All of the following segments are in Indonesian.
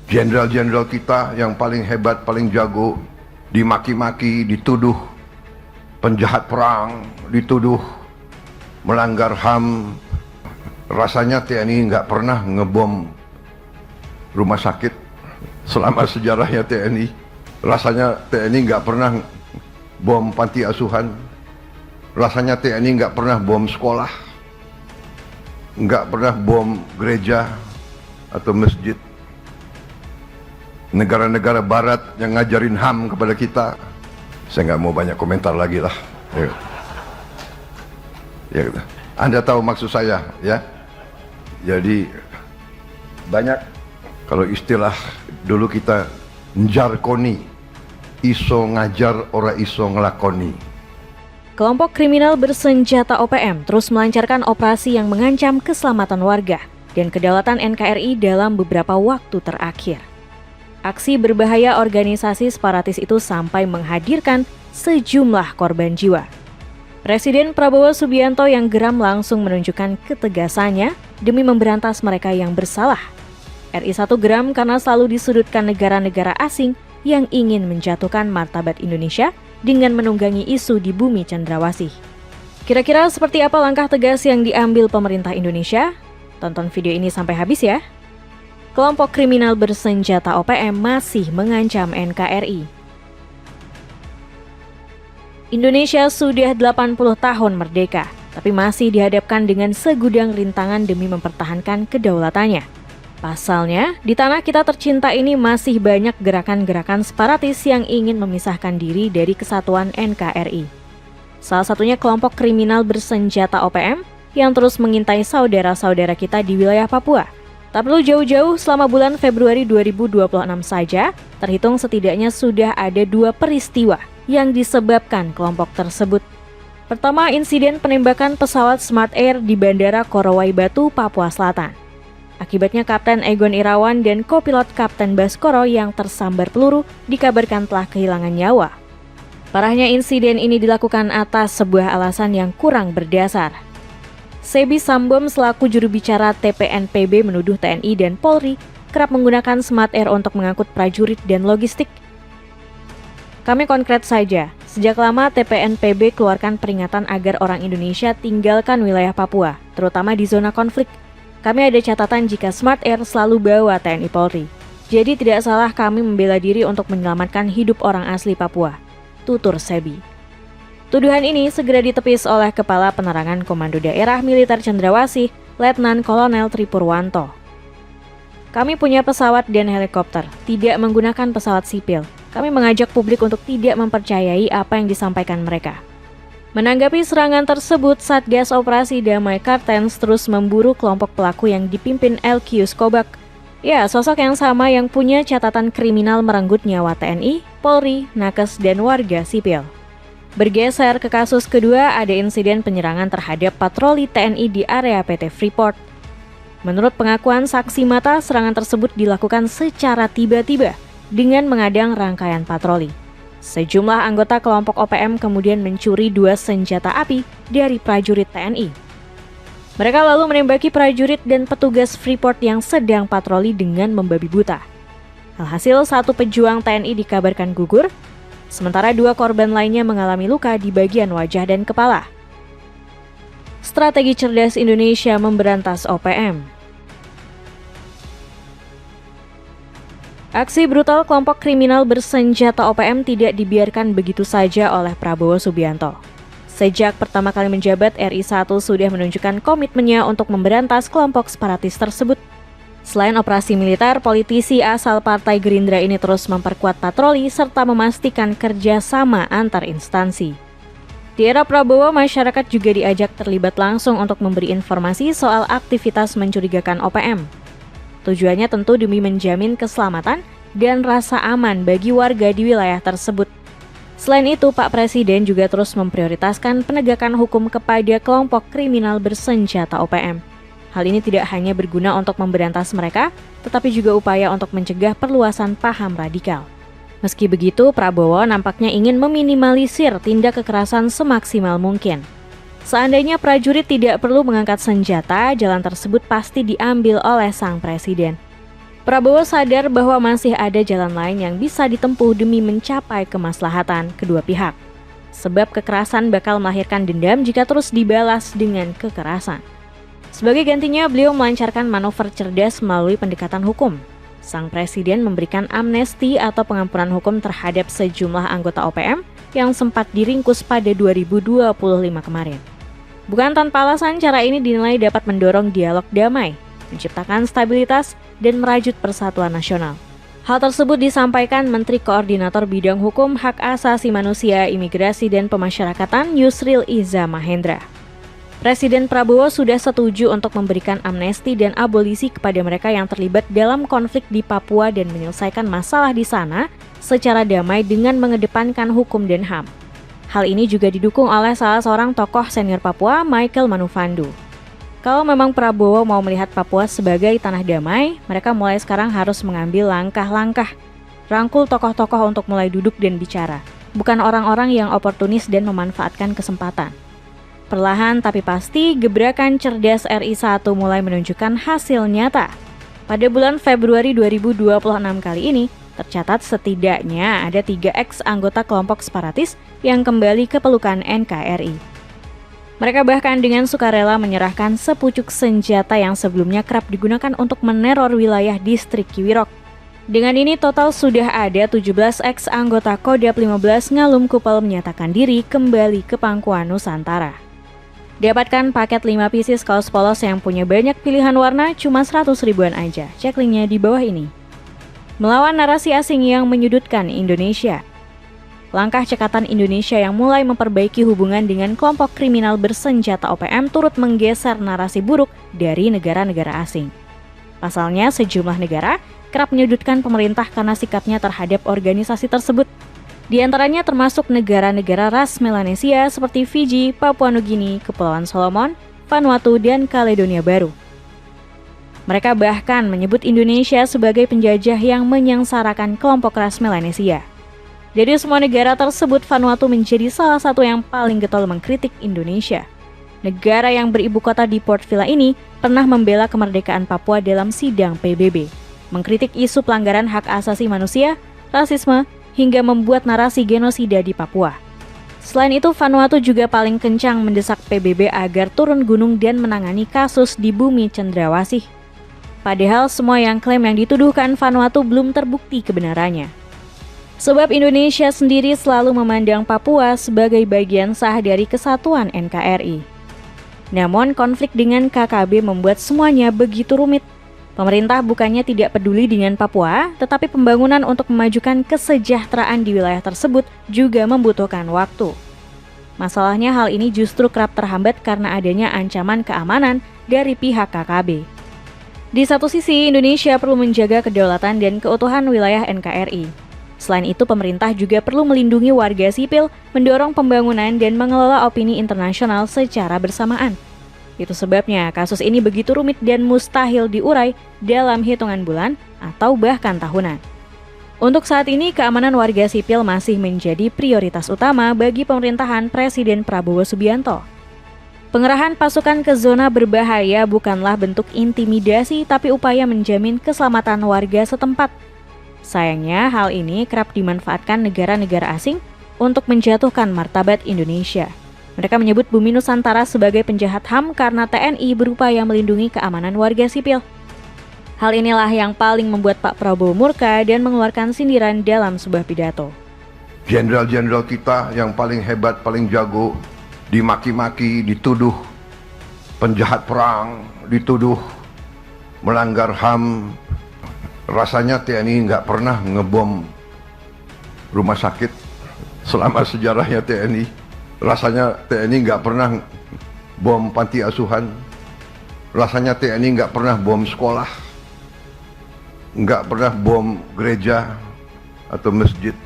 jenderal-jenderal kita yang paling hebat, paling jago, dimaki-maki, dituduh penjahat perang, dituduh melanggar HAM. Rasanya TNI nggak pernah ngebom rumah sakit selama sejarahnya TNI. Rasanya TNI nggak pernah bom panti asuhan. Rasanya TNI nggak pernah bom sekolah, nggak pernah bom gereja atau masjid. Negara-negara barat yang ngajarin HAM kepada kita, saya nggak mau banyak komentar lagi lah. Ya, Anda tahu maksud saya, ya. Jadi banyak kalau istilah dulu kita njarkoni, iso ngajar ora iso ngelakoni. Kelompok kriminal bersenjata OPM terus melancarkan operasi yang mengancam keselamatan warga dan kedaulatan NKRI dalam beberapa waktu terakhir. Aksi berbahaya organisasi separatis itu sampai menghadirkan sejumlah korban jiwa. Presiden Prabowo Subianto yang geram langsung menunjukkan ketegasannya demi memberantas mereka yang bersalah. RI 1 geram karena selalu disudutkan negara-negara asing yang ingin menjatuhkan martabat Indonesia dengan menunggangi isu di bumi cendrawasih. Kira-kira seperti apa langkah tegas yang diambil pemerintah Indonesia? Tonton video ini sampai habis ya. Kelompok kriminal bersenjata OPM masih mengancam NKRI. Indonesia sudah 80 tahun merdeka, tapi masih dihadapkan dengan segudang rintangan demi mempertahankan kedaulatannya. Pasalnya, di tanah kita tercinta ini masih banyak gerakan-gerakan separatis yang ingin memisahkan diri dari kesatuan NKRI. Salah satunya kelompok kriminal bersenjata OPM yang terus mengintai saudara-saudara kita di wilayah Papua. Tak perlu jauh-jauh, selama bulan Februari 2026 saja, terhitung setidaknya sudah ada 2 peristiwa yang disebabkan kelompok tersebut. Pertama, insiden penembakan pesawat Smart Air di Bandara Korowai Batu, Papua Selatan. Akibatnya Kapten Egon Irawan dan kopilot Kapten Baskoro yang tersambar peluru dikabarkan telah kehilangan nyawa. Parahnya insiden ini dilakukan atas sebuah alasan yang kurang berdasar. Sebi Sambom selaku juru bicara TPNPB menuduh TNI dan Polri kerap menggunakan Smart Air untuk mengangkut prajurit dan logistik. Kami konkret saja, sejak lama TPNPB keluarkan peringatan agar orang Indonesia tinggalkan wilayah Papua, terutama di zona konflik. Kami ada catatan jika Smart Air selalu bawa TNI Polri. Jadi tidak salah kami membela diri untuk menyelamatkan hidup orang asli Papua, tutur Sebi. Tuduhan ini segera ditepis oleh Kepala Penerangan Komando Daerah Militer Cendrawasih, Letnan Kolonel Tripurwanto. Kami punya pesawat dan helikopter, tidak menggunakan pesawat sipil. Kami mengajak publik untuk tidak mempercayai apa yang disampaikan mereka. Menanggapi serangan tersebut, Satgas Operasi Damai Kartens terus memburu kelompok pelaku yang dipimpin Elkius Kobak. Ya, sosok yang sama yang punya catatan kriminal merenggut nyawa TNI, Polri, Nakes, dan warga sipil. Bergeser ke kasus kedua, ada insiden penyerangan terhadap patroli TNI di area PT Freeport. Menurut pengakuan saksi mata, serangan tersebut dilakukan secara tiba-tiba dengan mengadang rangkaian patroli. Sejumlah anggota kelompok OPM kemudian mencuri 2 senjata api dari prajurit TNI. Mereka lalu menembaki prajurit dan petugas Freeport yang sedang patroli dengan membabi buta. Alhasil 1 pejuang TNI dikabarkan gugur, sementara 2 korban lainnya mengalami luka di bagian wajah dan kepala. Strategi cerdas Indonesia memberantas OPM. Aksi brutal kelompok kriminal bersenjata OPM tidak dibiarkan begitu saja oleh Prabowo Subianto. Sejak pertama kali menjabat, RI 1 sudah menunjukkan komitmennya untuk memberantas kelompok separatis tersebut. Selain operasi militer, politisi asal Partai Gerindra ini terus memperkuat patroli serta memastikan kerjasama antar instansi. Di era Prabowo, masyarakat juga diajak terlibat langsung untuk memberi informasi soal aktivitas mencurigakan OPM. Tujuannya tentu demi menjamin keselamatan dan rasa aman bagi warga di wilayah tersebut. Selain itu, Pak Presiden juga terus memprioritaskan penegakan hukum kepada kelompok kriminal bersenjata OPM. Hal ini tidak hanya berguna untuk memberantas mereka, tetapi juga upaya untuk mencegah perluasan paham radikal. Meski begitu, Prabowo nampaknya ingin meminimalisir tindak kekerasan semaksimal mungkin. Seandainya prajurit tidak perlu mengangkat senjata, jalan tersebut pasti diambil oleh sang presiden. Prabowo sadar bahwa masih ada jalan lain yang bisa ditempuh demi mencapai kemaslahatan kedua pihak. Sebab kekerasan bakal melahirkan dendam jika terus dibalas dengan kekerasan. Sebagai gantinya, beliau melancarkan manuver cerdas melalui pendekatan hukum. Sang presiden memberikan amnesti atau pengampunan hukum terhadap sejumlah anggota OPM yang sempat diringkus pada 2025 kemarin. Bukan tanpa alasan, cara ini dinilai dapat mendorong dialog damai, menciptakan stabilitas, dan merajut persatuan nasional. Hal tersebut disampaikan Menteri Koordinator Bidang Hukum, Hak Asasi Manusia, Imigrasi, dan Pemasyarakatan Yusril Iza Mahendra. Presiden Prabowo sudah setuju untuk memberikan amnesti dan abolisi kepada mereka yang terlibat dalam konflik di Papua dan menyelesaikan masalah di sana secara damai dengan mengedepankan hukum dan HAM. Hal ini juga didukung oleh salah seorang tokoh senior Papua, Michael Manufandu. Kalau memang Prabowo mau melihat Papua sebagai tanah damai, mereka mulai sekarang harus mengambil langkah-langkah. Rangkul tokoh-tokoh untuk mulai duduk dan bicara, bukan orang-orang yang oportunis dan memanfaatkan kesempatan. Perlahan tapi pasti, gebrakan cerdas RI 1 mulai menunjukkan hasil nyata. Pada bulan Februari 2026 kali ini, tercatat setidaknya ada 3 ex-anggota kelompok separatis yang kembali ke pelukan NKRI. Mereka bahkan dengan sukarela menyerahkan sepucuk senjata yang sebelumnya kerap digunakan untuk meneror wilayah distrik Kiwirok. Dengan ini total sudah ada 17 ex-anggota Kodap 15 Ngalum Kupel menyatakan diri kembali ke pangkuan Nusantara. Dapatkan paket 5 pieces kaos polos yang punya banyak pilihan warna cuma 100 ribuan aja. Cek linknya di bawah ini. Melawan narasi asing yang menyudutkan Indonesia. Langkah cekatan Indonesia yang mulai memperbaiki hubungan dengan kelompok kriminal bersenjata OPM turut menggeser narasi buruk dari negara-negara asing. Pasalnya, sejumlah negara kerap menyudutkan pemerintah karena sikapnya terhadap organisasi tersebut. Di antaranya termasuk negara-negara ras Melanesia seperti Fiji, Papua Nugini, Kepulauan Solomon, Vanuatu, dan Kaledonia Baru. Mereka bahkan menyebut Indonesia sebagai penjajah yang menyengsarakan kelompok ras Melanesia. Dari semua negara tersebut, Vanuatu menjadi salah satu yang paling getol mengkritik Indonesia. Negara yang beribu kota di Port Vila ini pernah membela kemerdekaan Papua dalam sidang PBB, mengkritik isu pelanggaran hak asasi manusia, rasisme, hingga membuat narasi genosida di Papua. Selain itu, Vanuatu juga paling kencang mendesak PBB agar turun gunung dan menangani kasus di bumi Cendrawasih. Padahal semua yang klaim yang dituduhkan Vanuatu belum terbukti kebenarannya. Sebab Indonesia sendiri selalu memandang Papua sebagai bagian sah dari kesatuan NKRI. Namun konflik dengan KKB membuat semuanya begitu rumit. Pemerintah bukannya tidak peduli dengan Papua, tetapi pembangunan untuk memajukan kesejahteraan di wilayah tersebut juga membutuhkan waktu. Masalahnya hal ini justru kerap terhambat karena adanya ancaman keamanan dari pihak KKB. Di satu sisi, Indonesia perlu menjaga kedaulatan dan keutuhan wilayah NKRI. Selain itu, pemerintah juga perlu melindungi warga sipil, mendorong pembangunan, dan mengelola opini internasional secara bersamaan. Itu sebabnya kasus ini begitu rumit dan mustahil diurai dalam hitungan bulan atau bahkan tahunan. Untuk saat ini, keamanan warga sipil masih menjadi prioritas utama bagi pemerintahan Presiden Prabowo Subianto. Pengerahan pasukan ke zona berbahaya bukanlah bentuk intimidasi, tapi upaya menjamin keselamatan warga setempat. Sayangnya, hal ini kerap dimanfaatkan negara-negara asing untuk menjatuhkan martabat Indonesia. Mereka menyebut bumi Nusantara sebagai penjahat HAM karena TNI berupaya melindungi keamanan warga sipil. Hal inilah yang paling membuat Pak Prabowo murka dan mengeluarkan sindiran dalam sebuah pidato. Jenderal-jenderal kita yang paling hebat, paling jago, dimaki-maki, dituduh penjahat perang, dituduh melanggar HAM. Rasanya TNI nggak pernah ngebom rumah sakit selama sejarahnya TNI. Rasanya TNI nggak pernah bom panti asuhan. Rasanya TNI nggak pernah bom sekolah, nggak pernah bom gereja atau masjid.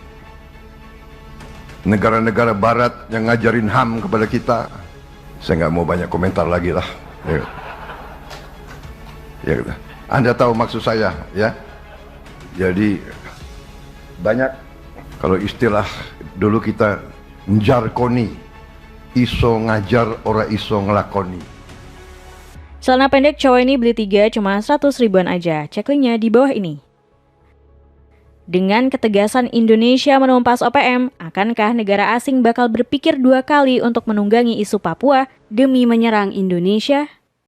Negara-negara Barat yang ngajarin HAM kepada kita, saya nggak mau banyak komentar lagi lah. Ya, Anda tahu maksud saya, ya. Jadi banyak kalau istilah dulu kita njarkoni, iso ngajar ora iso ngelakoni. Celana pendek cowok ini beli 3 cuma 100 ribuan aja, cek linknya di bawah ini. Dengan ketegasan Indonesia menumpas OPM, akankah negara asing bakal berpikir 2 kali untuk menunggangi isu Papua demi menyerang Indonesia?